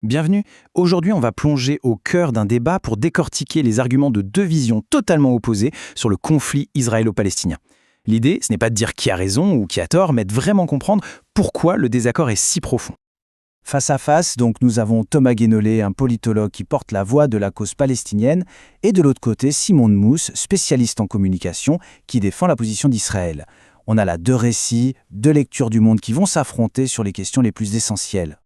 Bienvenue. Aujourd'hui, on va plonger au cœur d'un débat pour décortiquer les arguments de deux visions totalement opposées sur le conflit israélo-palestinien. L'idée, ce n'est pas de dire qui a raison ou qui a tort, mais de vraiment comprendre pourquoi le désaccord est si profond. Face à face, donc, nous avons Thomas Guénolé, un politologue qui porte la voix de la cause palestinienne, et de l'autre côté, Simon Mousse, spécialiste en communication, qui défend la position d'Israël. On a là deux récits, deux lectures du monde qui vont s'affronter sur les questions les plus essentielles.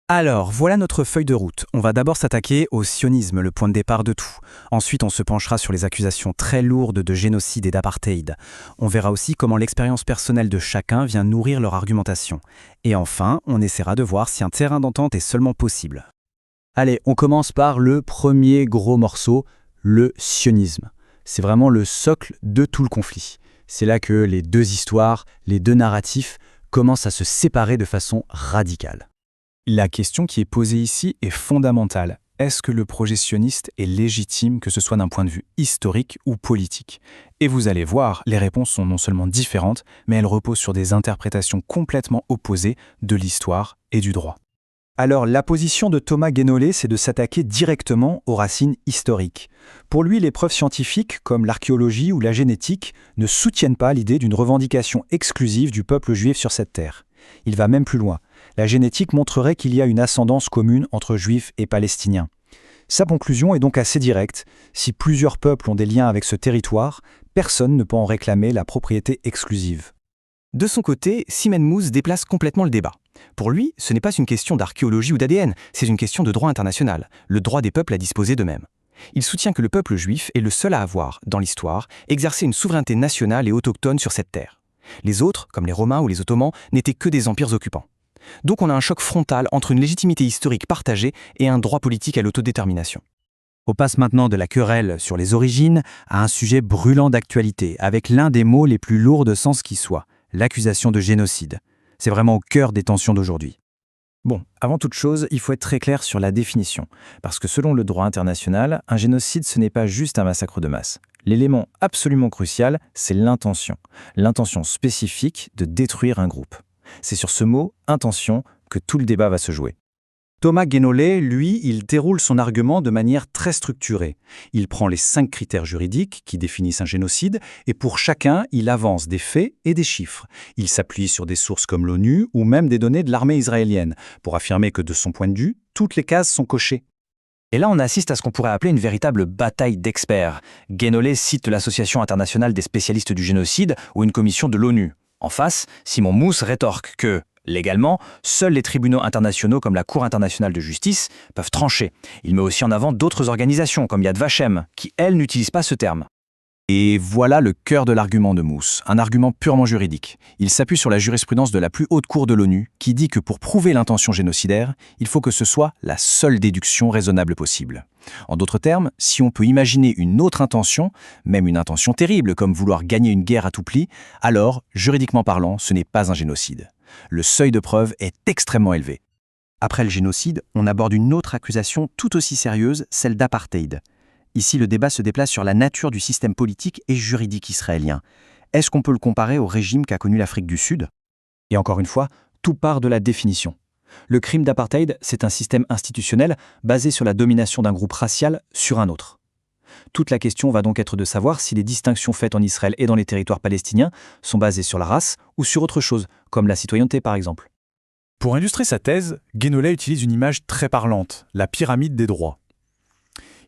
Alors, voilà notre feuille de route. On va d'abord s'attaquer au sionisme, le point de départ de tout. Ensuite, on se penchera sur les accusations très lourdes de génocide et d'apartheid. On verra aussi comment l'expérience personnelle de chacun vient nourrir leur argumentation. Et enfin, on essaiera de voir si un terrain d'entente est seulement possible. Allez, on commence par le premier gros morceau, le sionisme. C'est vraiment le socle de tout le conflit. C'est là que les deux histoires, les deux narratifs commencent à se séparer de façon radicale. La question qui est posée ici est fondamentale. Est-ce que le projet sioniste est légitime, que ce soit d'un point de vue historique ou politique? Et vous allez voir, les réponses sont non seulement différentes, mais elles reposent sur des interprétations complètement opposées de l'histoire et du droit. Alors, la position de Thomas Guénolé, c'est de s'attaquer directement aux racines historiques. Pour lui, les preuves scientifiques, comme l'archéologie ou la génétique, ne soutiennent pas l'idée d'une revendication exclusive du peuple juif sur cette terre. Il va même plus loin. La génétique montrerait qu'il y a une ascendance commune entre juifs et palestiniens. Sa conclusion est donc assez directe. Si plusieurs peuples ont des liens avec ce territoire, personne ne peut en réclamer la propriété exclusive. De son côté, Simon Mousse déplace complètement le débat. Pour lui, ce n'est pas une question d'archéologie ou d'ADN, c'est une question de droit international, le droit des peuples à disposer d'eux-mêmes. Il soutient que le peuple juif est le seul à avoir, dans l'histoire, exercé une souveraineté nationale et autochtone sur cette terre. Les autres, comme les Romains ou les Ottomans, n'étaient que des empires occupants. Donc on a un choc frontal entre une légitimité historique partagée et un droit politique à l'autodétermination. On passe maintenant de la querelle sur les origines à un sujet brûlant d'actualité, avec l'un des mots les plus lourds de sens qui soit, l'accusation de génocide. C'est vraiment au cœur des tensions d'aujourd'hui. Bon, avant toute chose, il faut être très clair sur la définition, parce que selon le droit international, un génocide ce n'est pas juste un massacre de masse. L'élément absolument crucial, c'est l'intention spécifique de détruire un groupe. C'est sur ce mot « intention » que tout le débat va se jouer. Thomas Guénolé, lui, il déroule son argument de manière très structurée. Il prend les 5 critères juridiques qui définissent un génocide et pour chacun, il avance des faits et des chiffres. Il s'appuie sur des sources comme l'ONU ou même des données de l'armée israélienne pour affirmer que de son point de vue, toutes les cases sont cochées. Et là, on assiste à ce qu'on pourrait appeler une véritable bataille d'experts. Guénolé cite l'Association internationale des spécialistes du génocide ou une commission de l'ONU. En face, Simon Mousse rétorque que, légalement, seuls les tribunaux internationaux comme la Cour internationale de justice peuvent trancher. Il met aussi en avant d'autres organisations comme Yad Vashem, qui, elles, n'utilisent pas ce terme. Et voilà le cœur de l'argument de Mousse, un argument purement juridique. Il s'appuie sur la jurisprudence de la plus haute cour de l'ONU, qui dit que pour prouver l'intention génocidaire, il faut que ce soit la seule déduction raisonnable possible. En d'autres termes, si on peut imaginer une autre intention, même une intention terrible comme vouloir gagner une guerre à tout prix, alors, juridiquement parlant, ce n'est pas un génocide. Le seuil de preuve est extrêmement élevé. Après le génocide, on aborde une autre accusation tout aussi sérieuse, celle d'apartheid. Ici, le débat se déplace sur la nature du système politique et juridique israélien. Est-ce qu'on peut le comparer au régime qu'a connu l'Afrique du Sud? Et encore une fois, tout part de la définition. Le crime d'apartheid, c'est un système institutionnel basé sur la domination d'un groupe racial sur un autre. Toute la question va donc être de savoir si les distinctions faites en Israël et dans les territoires palestiniens sont basées sur la race ou sur autre chose, comme la citoyenneté par exemple. Pour illustrer sa thèse, Guénolé utilise une image très parlante, la pyramide des droits.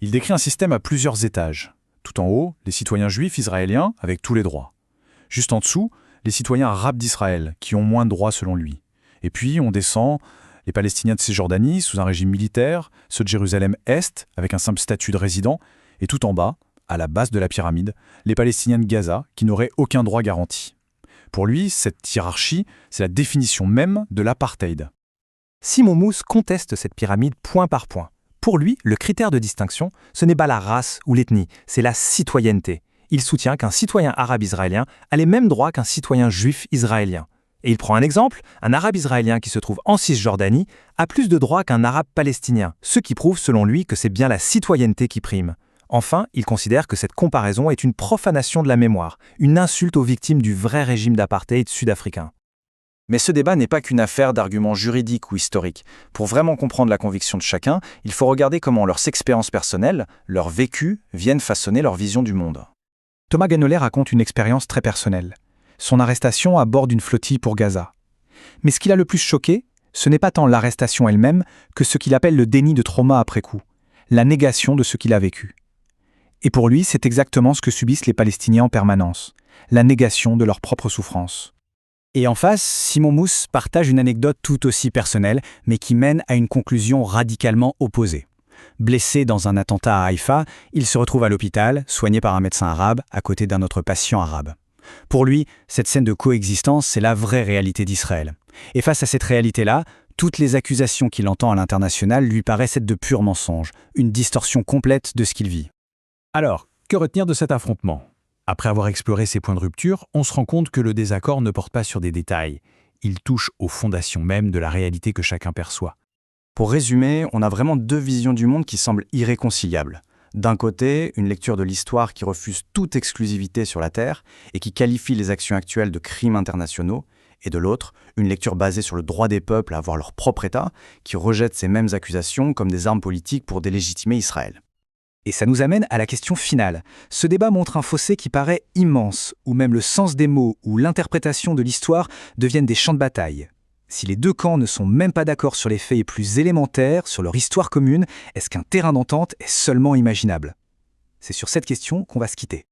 Il décrit un système à plusieurs étages. Tout en haut, les citoyens juifs israéliens avec tous les droits. Juste en dessous, les citoyens arabes d'Israël, qui ont moins de droits selon lui. Et puis, on descend les Palestiniens de Cisjordanie, sous un régime militaire, ceux de Jérusalem-Est, avec un simple statut de résident, et tout en bas, à la base de la pyramide, les Palestiniens de Gaza, qui n'auraient aucun droit garanti. Pour lui, cette hiérarchie, c'est la définition même de l'apartheid. Simon Mousse conteste cette pyramide point par point. Pour lui, le critère de distinction, ce n'est pas la race ou l'ethnie, c'est la citoyenneté. Il soutient qu'un citoyen arabe israélien a les mêmes droits qu'un citoyen juif israélien. Et il prend un exemple, un arabe israélien qui se trouve en Cisjordanie a plus de droits qu'un arabe palestinien, ce qui prouve selon lui que c'est bien la citoyenneté qui prime. Enfin, il considère que cette comparaison est une profanation de la mémoire, une insulte aux victimes du vrai régime d'apartheid sud-africain. Mais ce débat n'est pas qu'une affaire d'arguments juridiques ou historiques. Pour vraiment comprendre la conviction de chacun, il faut regarder comment leurs expériences personnelles, leur vécu, viennent façonner leur vision du monde. Thomas Guénolé raconte une expérience très personnelle. Son arrestation à bord d'une flottille pour Gaza. Mais ce qui l'a le plus choqué, ce n'est pas tant l'arrestation elle-même que ce qu'il appelle le déni de trauma après coup, la négation de ce qu'il a vécu. Et pour lui, c'est exactement ce que subissent les Palestiniens en permanence, la négation de leur propre souffrance. Et en face, Simon Mousse partage une anecdote tout aussi personnelle, mais qui mène à une conclusion radicalement opposée. Blessé dans un attentat à Haïfa, il se retrouve à l'hôpital, soigné par un médecin arabe, à côté d'un autre patient arabe. Pour lui, cette scène de coexistence, c'est la vraie réalité d'Israël. Et face à cette réalité-là, toutes les accusations qu'il entend à l'international lui paraissent être de purs mensonges, une distorsion complète de ce qu'il vit. Alors, que retenir de cet affrontement ? Après avoir exploré ces points de rupture, on se rend compte que le désaccord ne porte pas sur des détails. Il touche aux fondations même de la réalité que chacun perçoit. Pour résumer, on a vraiment deux visions du monde qui semblent irréconciliables. D'un côté, une lecture de l'histoire qui refuse toute exclusivité sur la Terre et qui qualifie les actions actuelles de crimes internationaux, et de l'autre, une lecture basée sur le droit des peuples à avoir leur propre État, qui rejette ces mêmes accusations comme des armes politiques pour délégitimer Israël. Et ça nous amène à la question finale. Ce débat montre un fossé qui paraît immense, où même le sens des mots ou l'interprétation de l'histoire deviennent des champs de bataille. Si les deux camps ne sont même pas d'accord sur les faits les plus élémentaires, sur leur histoire commune, est-ce qu'un terrain d'entente est seulement imaginable ? C'est sur cette question qu'on va se quitter.